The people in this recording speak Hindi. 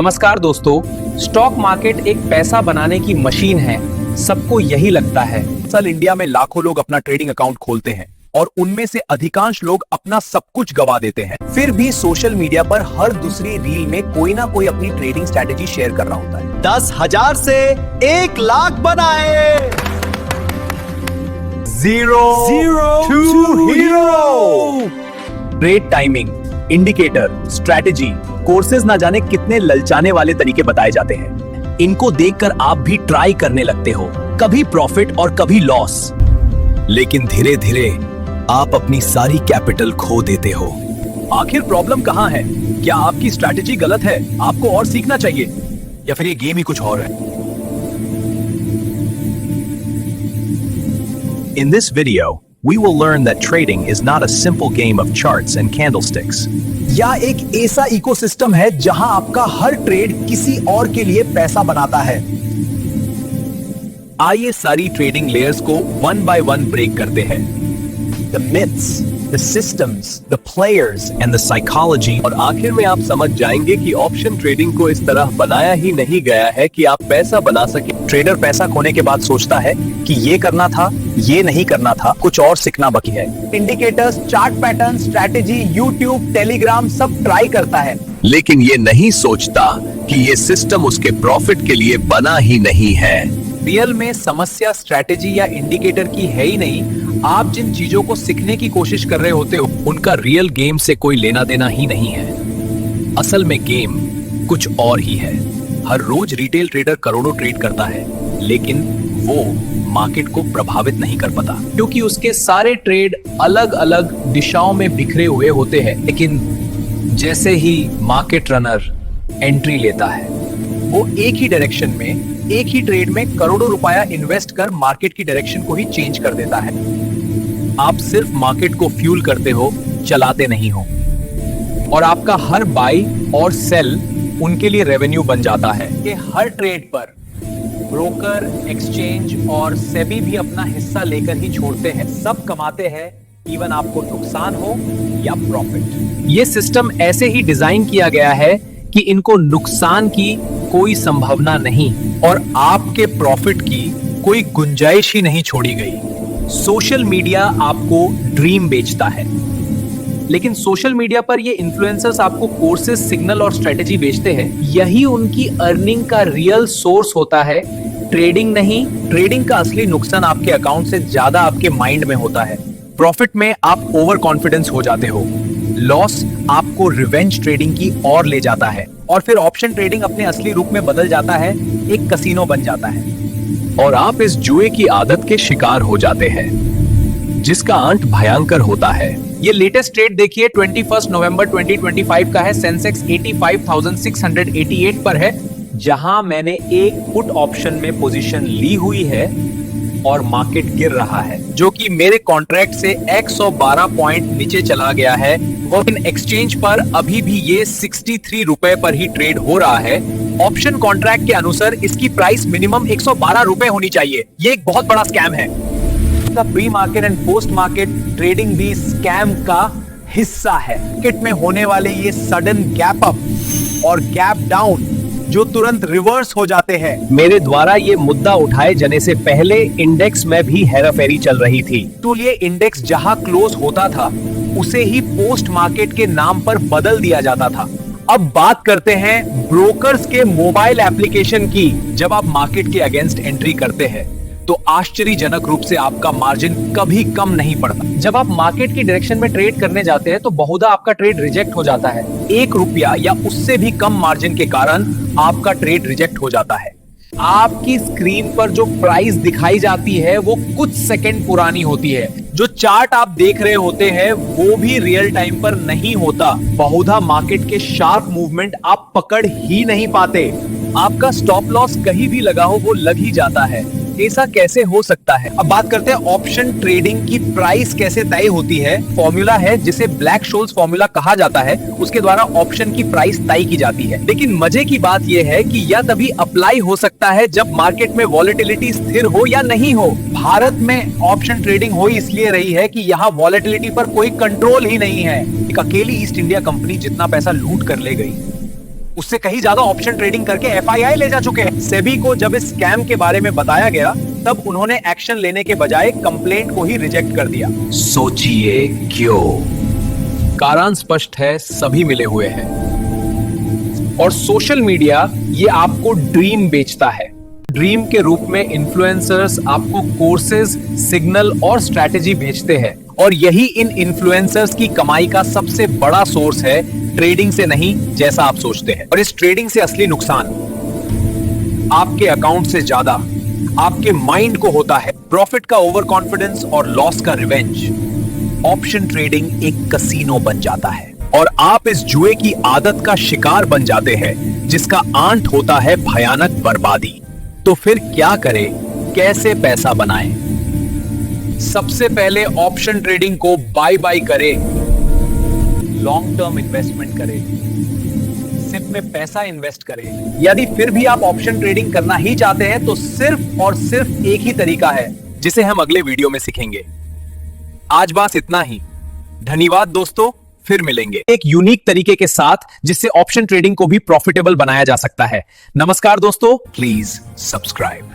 नमस्कार दोस्तों, स्टॉक मार्केट एक पैसा बनाने की मशीन है, सबको यही लगता है। दरअसल इंडिया में लाखों लोग अपना ट्रेडिंग अकाउंट खोलते हैं और उनमें से अधिकांश लोग अपना सब कुछ गवा देते हैं। फिर भी सोशल मीडिया पर हर दूसरी रील में कोई ना कोई अपनी ट्रेडिंग स्ट्रेटेजी शेयर कर रहा होता है। 10,000 से 1,00,000 बनाए। Zero to hero। Trade timing, indicator, strategy, courses ना जाने कितने ललचाने वाले तरीके बताए जाते हैं। इनको देखकर आप भी ट्राई करने लगते हो, कभी प्रॉफिट और कभी लॉस। लेकिन धीरे धीरे आप अपनी सारी कैपिटल खो देते हो। आखिर प्रॉब्लम कहां है? क्या आपकी स्ट्रैटेजी गलत है, आपको और सीखना चाहिए, या फिर ये गेम ही कुछ और है? In this video, we will learn that trading is not a simple game of charts and candlesticks. या एक ऐसा इकोसिस्टम है जहां आपका हर ट्रेड किसी और के लिए पैसा बनाता है। आइए सारी ट्रेडिंग लेयर्स को वन बाय वन ब्रेक करते हैं। The myths, the systems, the players, and the psychology. और आखिर में आप समझ जाएंगे कि ऑप्शन ट्रेडिंग को इस तरह बनाया ही नहीं गया है कि आप पैसा बना सके। ट्रेडर पैसा खोने के बाद सोचता है कि ये करना था, ये नहीं करना था, कुछ और सीखना बाकी है। Indicators, chart pattern, strategy, YouTube, Telegram सब ट्राई करता है, लेकिन ये नहीं सोचता कि ये सिस्टम उसके प्रॉफिट के लिए बना ही नहीं है। रियल में समस्या स्ट्रैटेजी या इंडिकेटर की है ही नहीं। आप जिन चीजों को सीखने की कोशिश कर रहे होते हो उनका रियल गेम से कोई लेना देना ही नहीं है। असल में गेम कुछ और ही है। हर रोज रिटेल ट्रेडर करोड़ों ट्रेड करता है, लेकिन वो मार्केट को प्रभावित नहीं कर पाता क्योंकि उसके सारे ट्रेड अलग अलग दिशाओं में बिखरे हुए होते हैं। लेकिन जैसे ही मार्केट रनर एंट्री लेता है, वो एक ही डायरेक्शन में, एक ही ट्रेड में करोड़ों रुपया इन्वेस्ट कर मार्केट की डायरेक्शन को ही चेंज कर देता है। आप सिर्फ मार्केट को फ्यूल करते हो, चलाते नहीं हो। और आपका हर बाई और सेल उनके लिए रेवेन्यू बन जाता है। कि हर ट्रेड पर ब्रोकर, एक्सचेंज और सेबी भी अपना हिस्सा लेकर ही छोड़ते हैं। सब कमाते हैं, इवन आपको नुकसान हो या प्रॉफिट। ये सिस्टम ऐसे ही डिजाइन किया गया है कि इनको नुकसान की कोई संभावना नहीं और आपके प्रॉफिट की कोई गुंजाइश ही नहीं छोड़ी गई। सोशल मीडिया आपको ड्रीम बेचता है, लेकिन सोशल मीडिया पर ये इन्फ्लुएंसर्स आपको कोर्सेज, सिग्नल और स्ट्रेटेजी बेचते हैं। यही उनकी अर्निंग का रियल सोर्स होता है, ट्रेडिंग नहीं। ट्रेडिंग का असली नुकसान आपके अकाउंट से ज्यादा आपके माइंड में होता है। प्रॉफिट में आप ओवर कॉन्फिडेंस हो जाते हो, लॉस आपको रिवेंज ट्रेडिंग की ओर ले जाता है, और फिर ऑप्शन ट्रेडिंग अपने असली रूप में बदल जाता है, एक कसीनो बन जाता है और आप इस जुए की आदत के शिकार हो जाते हैं, जिसका अंत भयंकर होता है। ये लेटेस्ट ट्रेड देखिए, 21 नवंबर 2025 का है। सेंसेक्स 85,688 पर है, जहां मैंने एक पुट ऑप्शन में पोजीशन ली हुई है और मार्केट गिर रहा है, जो कि मेरे कॉन्ट्रैक्ट से 112 पॉइंट नीचे चला गया है। वो इन एक्सचेंज पर अभी भी ये 63 रुपए पर ही ट्रेड हो रहा है। ऑप्शन कॉन्ट्रैक्ट के अनुसार इसकी प्राइस मिनिमम 112 रुपए होनी चाहिए। ये एक बहुत बड़ा स्कैम है। Pre market and post market trading भी स्कैम का हिस्सा है। मार्केट में होने वाले ये सडन गैप अप और गैप डाउन जो तुरंत रिवर्स हो जाते हैं। मेरे द्वारा ये मुद्दा उठाए जाने से पहले इंडेक्स में भी हेराफेरी चल रही थी, तो ये इंडेक्स जहां क्लोज होता था उसे ही पोस्ट मार्केट के नाम पर बदल दिया जाता था। अब बात करते हैं ब्रोकर्स के मोबाइल एप्लीकेशन की। जब आप मार्केट के अगेंस्ट एंट्री करते हैं तो आश्चर्यजनक रूप से आपका मार्जिन कभी कम नहीं पड़ता। जब आप मार्केट की डायरेक्शन में ट्रेड करने जाते हैं तो बहुधा आपका ट्रेड रिजेक्ट हो जाता है। 1 रुपया या उससे भी कम मार्जिन के कारण आपका ट्रेड रिजेक्ट हो जाता है। आपकी स्क्रीन पर जो प्राइस दिखाई जाती है वो कुछ सेकंड पुरानी होती है। जो चार्ट आप देख रहे होते हैं वो भी रियल टाइम पर नहीं होता। बहुधा मार्केट के शार्प मूवमेंट आप पकड़ ही नहीं पाते। आपका स्टॉप लॉस कहीं भी लगा हो वो लग ही जाता है। ऐसा कैसे हो सकता है? अब बात करते हैं ऑप्शन ट्रेडिंग की प्राइस कैसे तय होती है। फॉर्मूला है जिसे ब्लैक शोल्स फॉर्मूला कहा जाता है, उसके द्वारा ऑप्शन की प्राइस तय की जाती है। लेकिन मजे की बात यह है कि यह तभी अप्लाई हो सकता है जब मार्केट में वॉलेटिलिटी स्थिर हो या नहीं हो। भारत में ऑप्शन ट्रेडिंग हो इसलिए रही है कि यहाँ वॉलेटिलिटी पर कोई कंट्रोल ही नहीं है। एक अकेली ईस्ट इंडिया कंपनी जितना पैसा लूट कर ले गई, उससे कहीं ज्यादा ऑप्शन ट्रेडिंग करके एफआईआई ले जा चुके हैं। सेबी को जब इस स्कैम के बारे में बताया गया तब उन्होंने एक्शन लेने के बजाय कंप्लेंट को ही रिजेक्ट कर दिया। सोचिए क्यों? कारण स्पष्ट है, सभी मिले हुए हैं। और सोशल मीडिया ये आपको ड्रीम बेचता है। ड्रीम के रूप में इन्फ्लुएंसर्स आपको कोर्सेज, सिग्नल और स्ट्रैटेजी भेजते हैं और यही इन इन्फ्लुएंसर्स की कमाई का सबसे बड़ा सोर्स है, ट्रेडिंग से नहीं जैसा आप सोचते हैं। और इस ट्रेडिंग से असली नुकसान आपके अकाउंट से ज्यादा आपके माइंड को होता है। प्रॉफिट का ओवर कॉन्फिडेंस और लॉस का रिवेंज। ऑप्शन ट्रेडिंग एक कसीनो बन जाता है और आप इस जुए की आदत का शिकार बन जाते हैं जिसका अंत होता है भयानक बर्बादी। तो फिर क्या करें, कैसे पैसा बनाएं? सबसे पहले ऑप्शन ट्रेडिंग को बाय बाय करें। लॉन्ग टर्म इन्वेस्टमेंट करें, सिप में पैसा इन्वेस्ट करें। यदि फिर भी आप ऑप्शन ट्रेडिंग करना ही चाहते हैं तो सिर्फ और सिर्फ एक ही तरीका है जिसे हम अगले वीडियो में सीखेंगे। आज बस इतना ही। धन्यवाद दोस्तों, फिर मिलेंगे एक यूनिक तरीके के साथ जिससे ऑप्शन ट्रेडिंग को भी प्रॉफिटेबल बनाया जा सकता है। नमस्कार दोस्तों, प्लीज सब्सक्राइब।